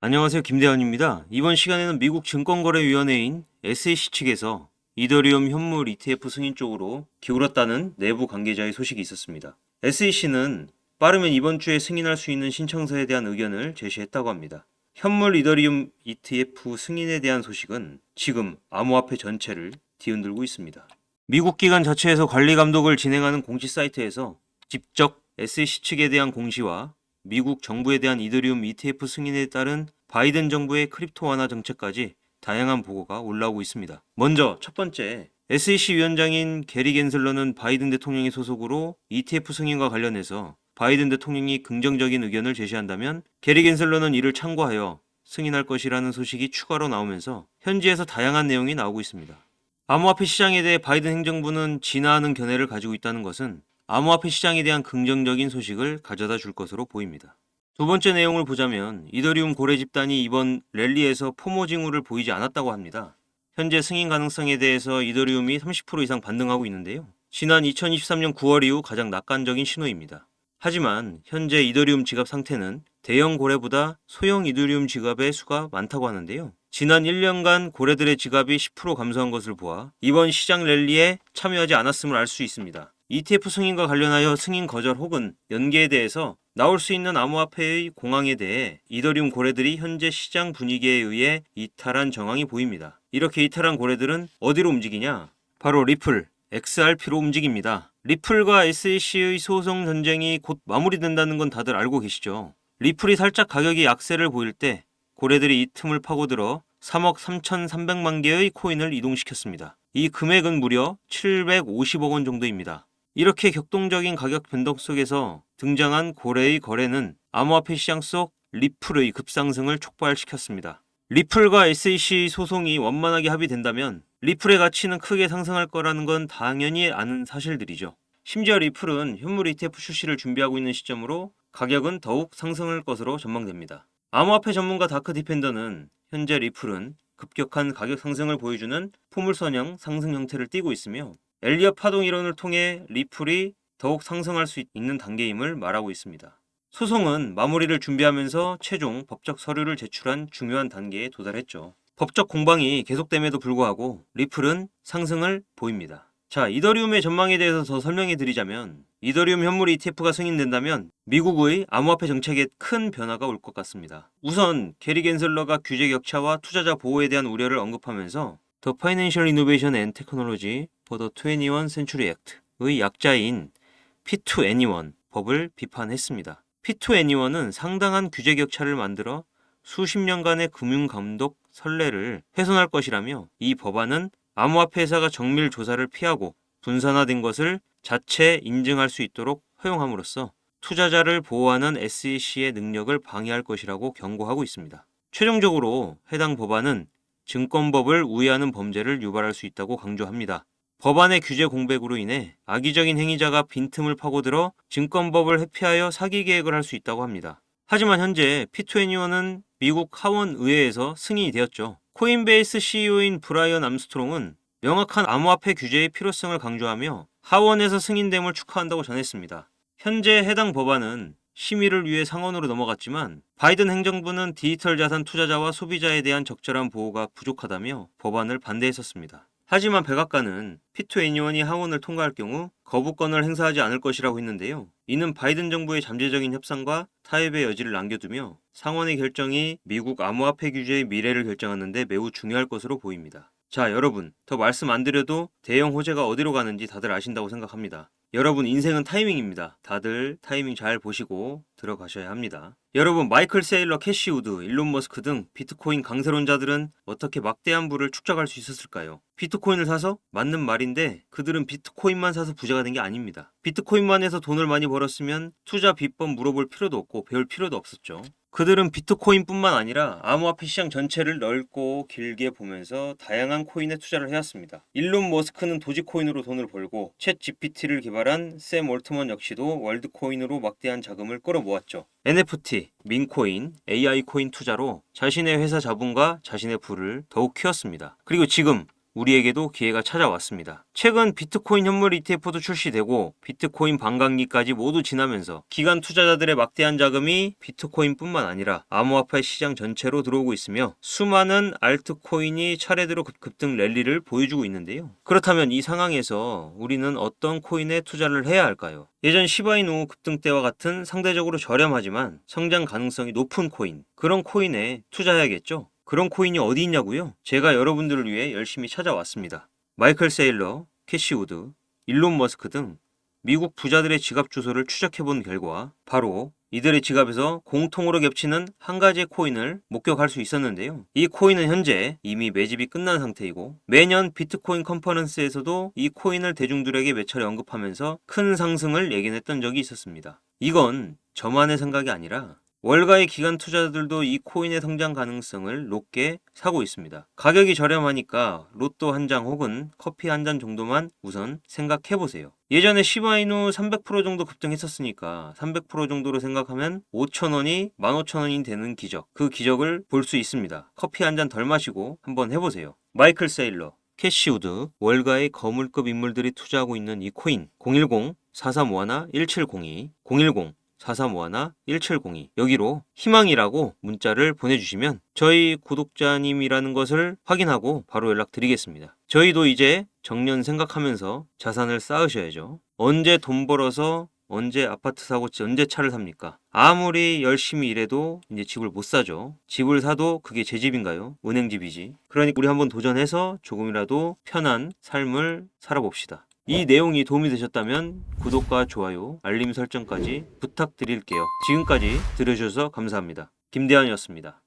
안녕하세요. 김대현입니다. 이번 시간에는 미국 증권거래위원회인 SEC 측에서 이더리움 현물 ETF 승인 쪽으로 기울었다는 내부 관계자의 소식이 있었습니다. SEC는 빠르면 이번 주에 승인할 수 있는 신청서에 대한 의견을 제시했다고 합니다. 현물 이더리움 ETF 승인에 대한 소식은 지금 암호화폐 전체를 뒤흔들고 있습니다. 미국 기관 자체에서 관리 감독을 진행하는 공시 사이트에서 직접 SEC 측에 대한 공시와 미국 정부에 대한 이더리움 ETF 승인에 따른 바이든 정부의 크립토 완화 정책까지 다양한 보고가 올라오고 있습니다. 먼저 첫 번째, SEC 위원장인 게리 겐슬러는 바이든 대통령의 소속으로 ETF 승인과 관련해서 바이든 대통령이 긍정적인 의견을 제시한다면 게리 겐슬러는 이를 참고하여 승인할 것이라는 소식이 추가로 나오면서 현지에서 다양한 내용이 나오고 있습니다. 암호화폐 시장에 대해 바이든 행정부는 진화하는 견해를 가지고 있다는 것은 암호화폐 시장에 대한 긍정적인 소식을 가져다 줄 것으로 보입니다. 두 번째 내용을 보자면 이더리움 고래 집단이 이번 랠리에서 포모 징후를 보이지 않았다고 합니다. 현재 승인 가능성에 대해서 이더리움이 30% 이상 반등하고 있는데요. 지난 2023년 9월 이후 가장 낙관적인 신호입니다. 하지만 현재 이더리움 지갑 상태는 대형 고래보다 소형 이더리움 지갑의 수가 많다고 하는데요. 지난 1년간 고래들의 지갑이 10% 감소한 것을 보아 이번 시장 랠리에 참여하지 않았음을 알 수 있습니다. ETF 승인과 관련하여 승인 거절 혹은 연기에 대해서 나올 수 있는 암호화폐의 공황에 대해 이더리움 고래들이 현재 시장 분위기에 의해 이탈한 정황이 보입니다. 이렇게 이탈한 고래들은 어디로 움직이냐? 바로 리플, XRP로 움직입니다. 리플과 SEC의 소송 전쟁이 곧 마무리된다는 건 다들 알고 계시죠? 리플이 살짝 가격이 약세를 보일 때 고래들이 이 틈을 파고들어 3억 3,300만 개의 코인을 이동시켰습니다. 이 금액은 무려 750억 원 정도입니다. 이렇게 격동적인 가격 변동 속에서 등장한 고래의 거래는 암호화폐 시장 속 리플의 급상승을 촉발시켰습니다. 리플과 SEC 소송이 원만하게 합의된다면 리플의 가치는 크게 상승할 거라는 건 당연히 아는 사실들이죠. 심지어 리플은 현물 ETF 출시를 준비하고 있는 시점으로 가격은 더욱 상승할 것으로 전망됩니다. 암호화폐 전문가 다크 디펜더는 현재 리플은 급격한 가격 상승을 보여주는 포물선형 상승 형태를 띠고 있으며 엘리엇 파동 이론을 통해 리플이 더욱 상승할 수 있는 단계임을 말하고 있습니다. 소송은 마무리를 준비하면서 최종 법적 서류를 제출한 중요한 단계에 도달했죠. 법적 공방이 계속됨에도 불구하고 리플은 상승을 보입니다. 자, 이더리움의 전망에 대해서 더 설명해 드리자면 이더리움 현물 ETF가 승인된다면 미국의 암호화폐 정책에 큰 변화가 올 것 같습니다. 우선 게리 겐슬러가 규제 격차와 투자자 보호에 대한 우려를 언급하면서 The Financial Innovation and Technology for the 21st Century Act의 약자인 P2NE1 법을 비판했습니다. P2NE1은 상당한 규제 격차를 만들어 수십 년간의 금융감독 선례를 훼손할 것이라며 이 법안은 암호화폐 회사가 정밀 조사를 피하고 분산화된 것을 자체 인증할 수 있도록 허용함으로써 투자자를 보호하는 SEC의 능력을 방해할 것이라고 경고하고 있습니다. 최종적으로 해당 법안은 증권법을 우회하는 범죄를 유발할 수 있다고 강조합니다. 법안의 규제 공백으로 인해 악의적인 행위자가 빈틈을 파고들어 증권법을 회피하여 사기 계획을 할 수 있다고 합니다. 하지만 현재 P2NE1은 미국 하원 의회에서 승인이 되었죠. 코인베이스 CEO인 브라이언 암스트롱은 명확한 암호화폐 규제의 필요성을 강조하며 하원에서 승인됨을 축하한다고 전했습니다. 현재 해당 법안은 심의를 위해 상원으로 넘어갔지만 바이든 행정부는 디지털 자산 투자자와 소비자에 대한 적절한 보호가 부족하다며 법안을 반대했었습니다. 하지만 백악관은 P2NE1이 하원을 통과할 경우 거부권을 행사하지 않을 것이라고 했는데요. 이는 바이든 정부의 잠재적인 협상과 타협의 여지를 남겨두며 상원의 결정이 미국 암호화폐 규제의 미래를 결정하는 데 매우 중요할 것으로 보입니다. 자, 여러분, 더 말씀 안 드려도 대형 호재가 어디로 가는지 다들 아신다고 생각합니다. 여러분, 인생은 타이밍입니다. 다들 타이밍 잘 보시고 들어가셔야 합니다. 여러분, 마이클 세일러, 캐시 우드, 일론 머스크 등 비트코인 강세론자들은 어떻게 막대한 부를 축적할 수 있었을까요? 비트코인을 사서? 맞는 말인데 그들은 비트코인만 사서 부자가 된 게 아닙니다. 비트코인만 해서 돈을 많이 벌었으면 투자 비법 물어볼 필요도 없고 배울 필요도 없었죠. 그들은 비트코인뿐만 아니라 암호화폐 시장 전체를 넓고 길게 보면서 다양한 코인에 투자를 해왔습니다. 일론 머스크는 도지코인으로 돈을 벌고 챗 GPT를 개발한 샘 올트먼 역시도 월드코인으로 막대한 자금을 끌어모았죠. NFT, 민코인, AI 코인 투자로 자신의 회사 자본과 자신의 부를 더욱 키웠습니다. 그리고 지금 우리에게도 기회가 찾아왔습니다. 최근 비트코인 현물 ETF도 출시되고 비트코인 반감기까지 모두 지나면서 기관 투자자들의 막대한 자금이 비트코인뿐만 아니라 암호화폐 시장 전체로 들어오고 있으며 수많은 알트코인이 차례대로 급등 랠리를 보여주고 있는데요. 그렇다면 이 상황에서 우리는 어떤 코인에 투자를 해야 할까요? 예전 시바이누 급등 때와 같은 상대적으로 저렴하지만 성장 가능성이 높은 코인, 그런 코인에 투자해야겠죠? 그런 코인이 어디 있냐고요? 제가 여러분들을 위해 열심히 찾아왔습니다. 마이클 세일러, 캐시 우드, 일론 머스크 등 미국 부자들의 지갑 주소를 추적해본 결과 바로 이들의 지갑에서 공통으로 겹치는 한 가지의 코인을 목격할 수 있었는데요. 이 코인은 현재 이미 매집이 끝난 상태이고 매년 비트코인 컨퍼런스에서도 이 코인을 대중들에게 몇 차례 언급하면서 큰 상승을 예견했던 적이 있었습니다. 이건 저만의 생각이 아니라 월가의 기관 투자자들도 이 코인의 성장 가능성을 높게 사고 있습니다. 가격이 저렴하니까 로또 한 장 혹은 커피 한 잔 정도만 우선 생각해보세요. 예전에 시바이누 300% 정도 급등했었으니까 300% 정도로 생각하면 5,000원이 15,000원이 되는 기적, 그 기적을 볼 수 있습니다. 커피 한 잔 덜 마시고 한번 해보세요. 마이클 세일러, 캐시 우드, 월가의 거물급 인물들이 투자하고 있는 이 코인 010-4351-1702 010-4351-1702 여기로 희망이라고 문자를 보내주시면 저희 구독자님이라는 것을 확인하고 바로 연락드리겠습니다. 저희도 이제 정년 생각하면서 자산을 쌓으셔야죠. 언제 돈 벌어서 언제 아파트 사고 언제 차를 삽니까? 아무리 열심히 일해도 이제 집을 못 사죠. 집을 사도 그게 제 집인가요? 은행집이지. 그러니까 우리 한번 도전해서 조금이라도 편한 삶을 살아봅시다. 이 내용이 도움이 되셨다면 구독과 좋아요, 알림 설정까지 부탁드릴게요. 지금까지 들으셔서 감사합니다. 김대한이었습니다.